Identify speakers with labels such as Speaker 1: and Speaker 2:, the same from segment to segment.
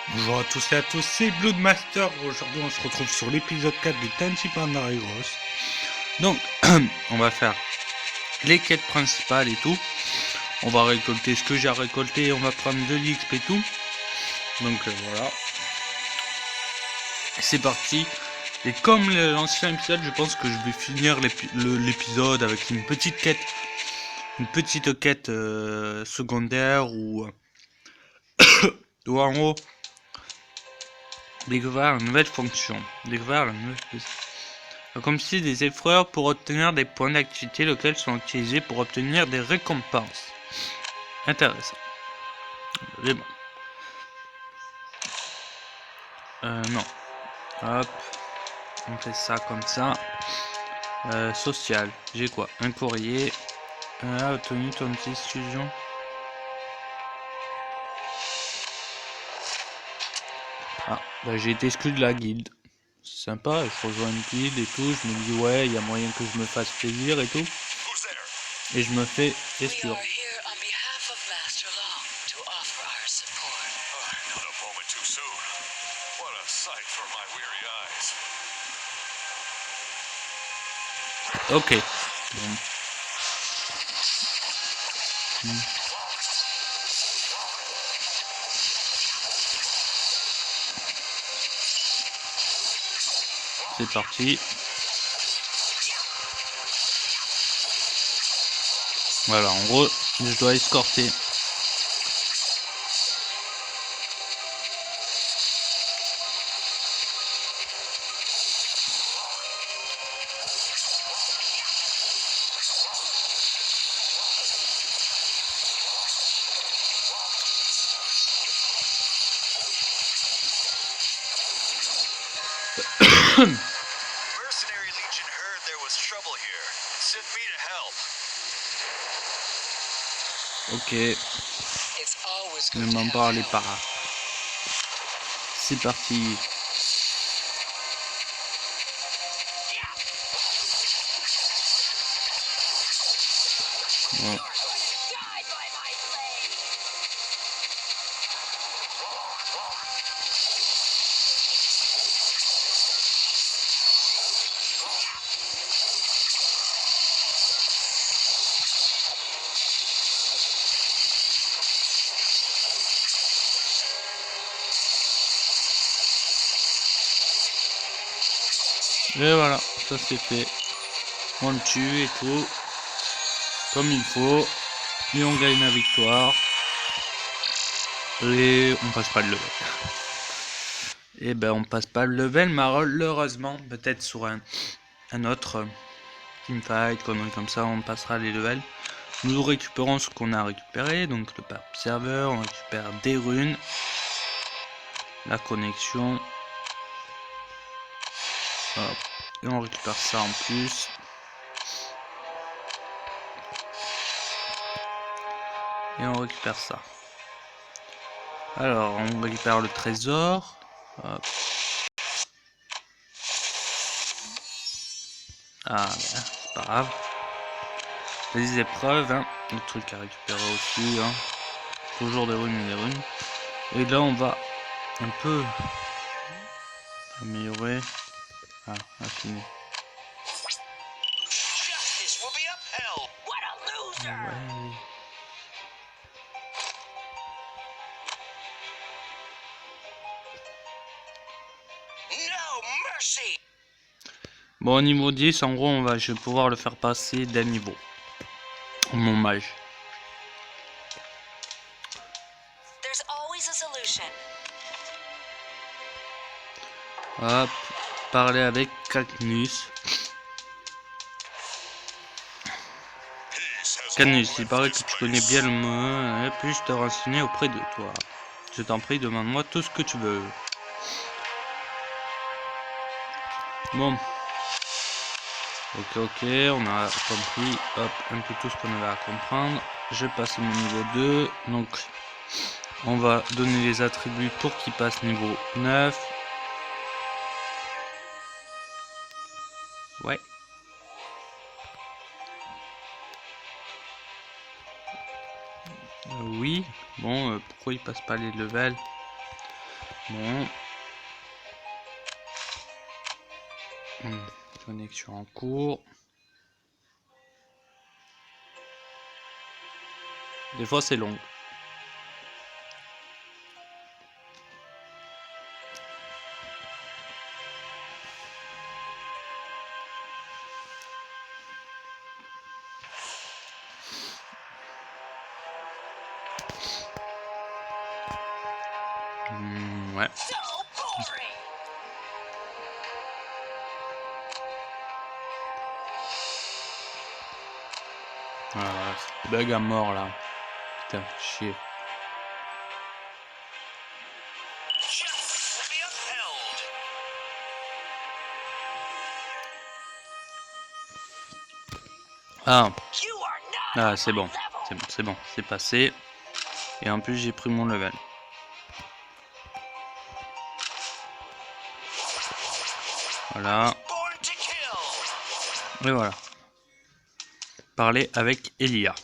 Speaker 1: Bonjour à tous et à tous, c'est Bloodmaster. Aujourd'hui, on se retrouve sur l'épisode 4 de Tenchi Pandaregos. Donc, on va faire les quêtes principales et tout. On va récolter ce que j'ai récolté, on va prendre de l'XP et tout. Donc, voilà. C'est parti. Et comme l'ancien épisode, je pense que je vais finir l'épisode avec une petite quête. Une petite quête secondaire ou en gros. Découvrir une nouvelle fonction. Découvrir la nouvelle fonction. Comme si des effreurs pour obtenir des points d'activité lesquels sont utilisés pour obtenir des récompenses. Intéressant. Mais bon. Non. Hop. On fait ça comme ça. Social. J'ai quoi? Un courrier. Obtenu ton exclusion. Ah, bah j'ai été exclu de la guilde. C'est sympa, je rejoins une guilde et tout. Je me dis, ouais, il y a moyen que je me fasse plaisir et tout. Et je me fais exclure. Ok. Bon. C'est parti. Voilà, en gros, je dois escorter.
Speaker 2: Mercenary Legion heard there was trouble here. Sent me to help.
Speaker 1: Ok. Ne m'en parlez pas. C'est parti. Bon. Et voilà, ça c'est fait. On le tue et tout. Comme il faut. Et on gagne la victoire. Et on passe pas le level. Et ben on passe pas le level, malheureusement. Peut-être sur un autre teamfight, connerie comme ça, on passera les levels. Nous récupérons ce qu'on a récupéré. Donc le pape serveur, on récupère des runes. La connexion. Hop. Et on récupère ça en plus. Et on récupère ça. Alors, on récupère le trésor. Hop. Ah, c'est pas grave. Les épreuves, hein. Le truc à récupérer aussi, hein. Toujours des runes et des runes. Et là, on va un peu améliorer. Ah, affiner. Ouais. Bon, au niveau 10, en gros, je vais pouvoir le faire passer d'un niveau. Mon mage. Hop, parler avec Cadmus. Cadmus, il paraît que tu connais bien le mot. Puis-je te renseigner auprès de toi? Je t'en prie, demande-moi tout ce que tu veux. Bon. Ok, on a compris, hop, un peu tout ce qu'on avait à comprendre. Je passe au niveau 2, donc on va donner les attributs pour qu'il passe niveau 9. Ouais. Oui, bon, pourquoi il passe pas les levels? Bon. Connexion en cours. Des fois c'est long. Ouais. Voilà, c'est bug à mort là. Putain, chier. Ah, c'est bon. C'est bon. C'est passé. Et en plus, j'ai pris mon level. Voilà. Et voilà. Parler avec Elia.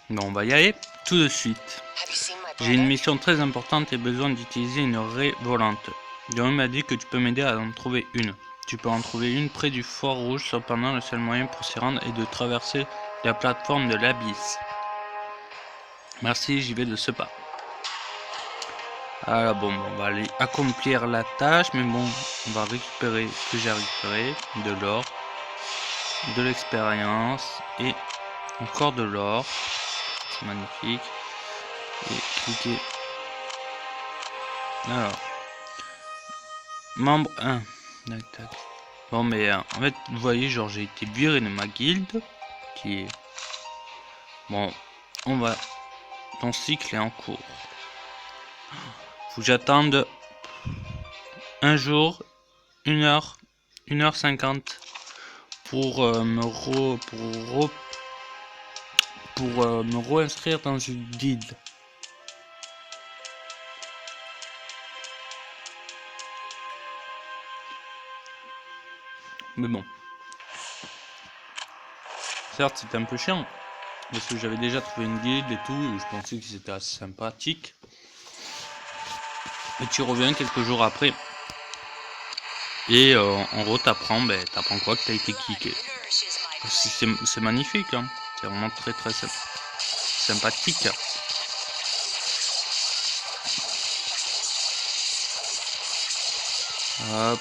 Speaker 1: Bon, on va y aller tout de suite. J'ai une mission très importante et besoin d'utiliser une raie volante. Yomi m'a dit que tu peux m'aider à en trouver une. Tu peux en trouver une près du Fort Rouge, cependant le seul moyen pour s'y rendre est de traverser la plateforme de l'Abysse. Merci, j'y vais de ce pas. Alors bon, on va aller accomplir la tâche, mais bon, on va récupérer ce que j'ai récupéré, de l'or, de l'expérience et encore de l'or. C'est magnifique. Et cliquer. Alors, membre 1. Tac, tac. Bon, mais en fait, vous voyez, genre j'ai été viré de ma guilde, qui est... Bon, on va... Ton cycle est en cours. Faut que j'attende un jour, 1h, 1h50 pour me réinscrire dans une guilde. Mais bon. Certes, c'était un peu chiant. Parce que j'avais déjà trouvé une guilde et tout. Et je pensais que c'était assez sympathique. Et tu reviens quelques jours après. Et en gros, t'apprends quoi que t'as été kické. C'est magnifique, hein. C'est vraiment très très sympathique. Hop,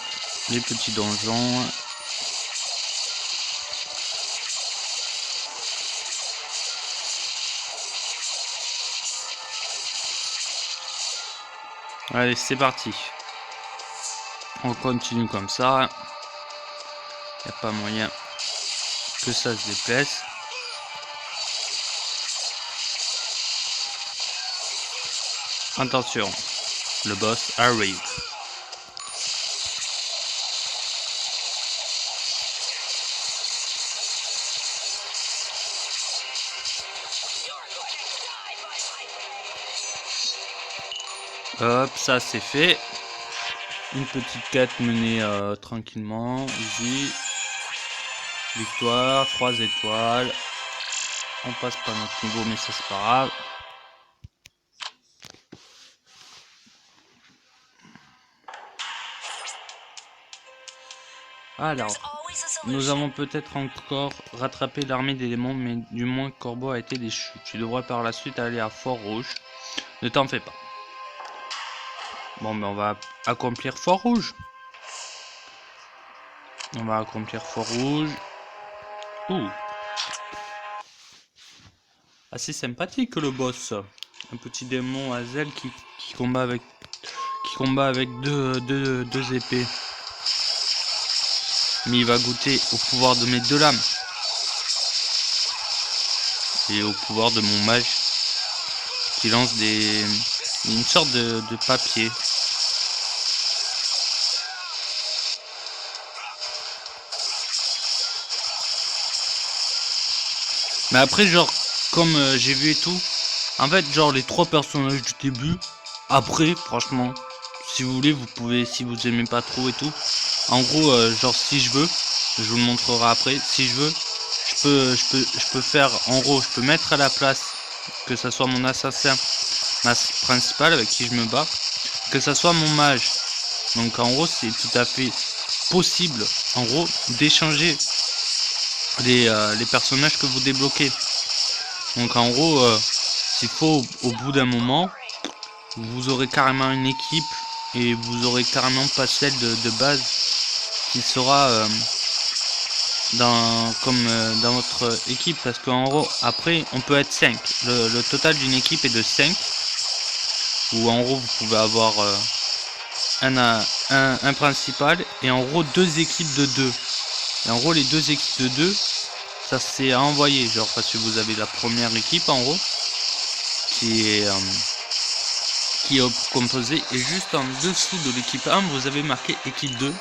Speaker 1: les petits donjons. Allez, c'est parti. On continue comme ça. Il n'y a pas moyen que ça se déplace. Attention, le boss arrive. Hop, ça c'est fait. Une petite quête menée tranquillement, easy. Victoire, 3 étoiles. On passe pas notre niveau, mais ça c'est pas grave. Alors, nous avons peut-être encore rattrapé l'armée des démons, mais du moins Corbeau a été déchu. Tu devrais par la suite aller à Fort Rouge. Ne t'en fais pas. Bon, mais on va accomplir Fort Rouge. On va accomplir Fort Rouge. Ouh. Assez sympathique le boss. Un petit démon Hazel qui combat avec deux épées. Mais il va goûter au pouvoir de mes deux lames. Et au pouvoir de mon mage. Qui lance une sorte de papier. Mais après, genre, comme j'ai vu et tout, en fait, genre, les 3 personnages du début, après, franchement, si vous voulez, vous pouvez, si vous aimez pas trop et tout, en gros, genre, si je veux, je vous le montrerai après, si je veux, je je peux faire, en gros, je peux mettre à la place que ça soit mon assassin principal avec qui je me bats, que ça soit mon mage. Donc en gros, c'est tout à fait possible, en gros, d'échanger les personnages que vous débloquez. Donc en gros, s'il faut, au bout d'un moment, vous aurez carrément une équipe et vous aurez carrément pas celle de base qui sera dans votre équipe, parce qu'en gros après on peut être 5. Le total d'une équipe est de 5, où en gros vous pouvez avoir un principal et en gros 2 équipes de 2. Et en gros les 2 équipes de 2, ça c'est à envoyer, genre parce que vous avez la première équipe en gros qui est composée, et juste en dessous de l'équipe 1 vous avez marqué équipe 2,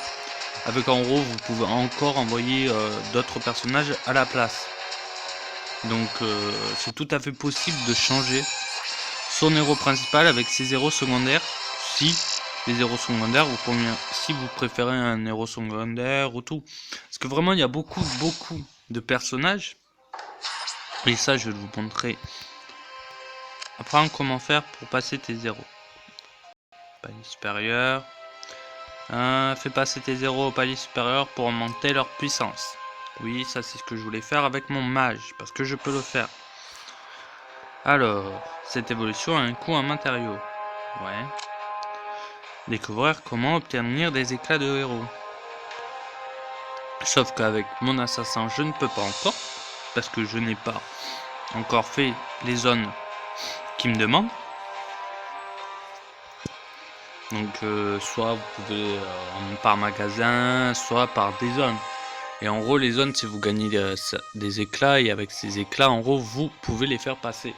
Speaker 1: avec en gros vous pouvez encore envoyer d'autres personnages à la place. Donc c'est tout à fait possible de changer son héros principal avec ses héros secondaires, si les héros secondaires si vous préférez un héros secondaire ou tout, parce que vraiment il y a beaucoup de personnages, et ça je vais vous montrer. Apprendre comment faire pour passer tes héros. Palier supérieur. Fais passer tes héros au palier supérieur pour augmenter leur puissance. Oui, ça c'est ce que je voulais faire avec mon mage, parce que je peux le faire. Alors, cette évolution a un coût en matériaux. Ouais. Découvrir comment obtenir des éclats de héros. Sauf qu'avec mon assassin, je ne peux pas encore, parce que je n'ai pas encore fait les zones qui me demandent. Donc soit vous pouvez par magasin, soit par des zones. Et en gros les zones, si vous gagnez des éclats, et avec ces éclats en gros vous pouvez les faire passer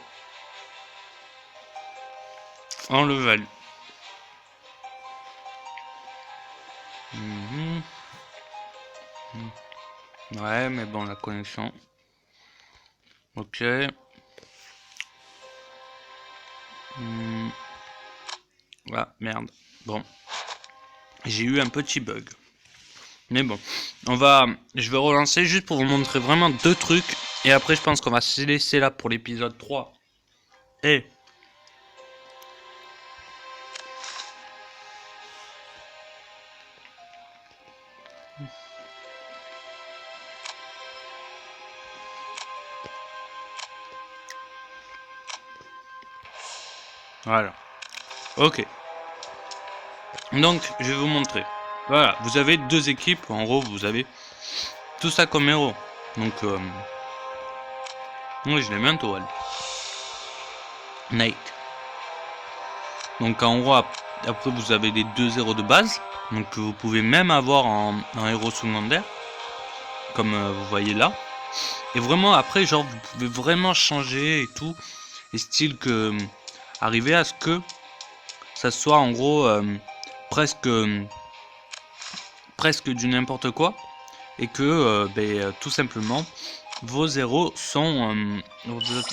Speaker 1: en level. Ouais, mais bon, la connexion. Ok. Ah merde. Bon, j'ai eu un petit bug, mais bon, je vais relancer juste pour vous montrer vraiment 2 trucs, et après je pense qu'on va se laisser là pour l'épisode 3. Et voilà. Ok. Donc, je vais vous montrer. Voilà, vous avez 2 équipes. En gros, vous avez tout ça comme héros. Donc, oui, je l'ai mis en toile. Nate. Donc, en gros, après, vous avez les 2 héros de base. Donc, vous pouvez même avoir en héros secondaire. Comme vous voyez là. Et vraiment, après, genre, vous pouvez vraiment changer et tout. Et style que... arriver à ce que ça soit, en gros... presque du n'importe quoi, et que tout simplement vos héros sont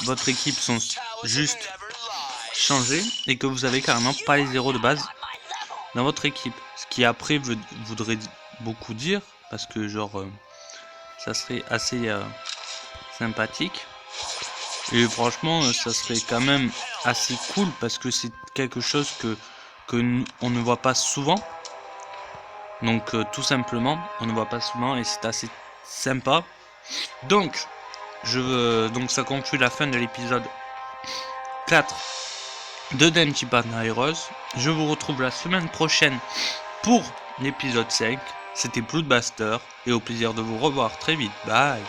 Speaker 1: votre équipe sont juste changés, et que vous avez carrément pas les héros de base dans votre équipe, ce qui après voudrait beaucoup dire, parce que genre ça serait assez sympathique, et franchement ça serait quand même assez cool, parce que c'est quelque chose que on ne voit pas souvent. Donc tout simplement on ne voit pas souvent, et c'est assez sympa. Donc donc ça conclut la fin de l'épisode 4 de Denchi Panda Heroes. Je vous retrouve la semaine prochaine pour l'épisode 5. C'était Bloodbuster, et au plaisir de vous revoir très vite. Bye.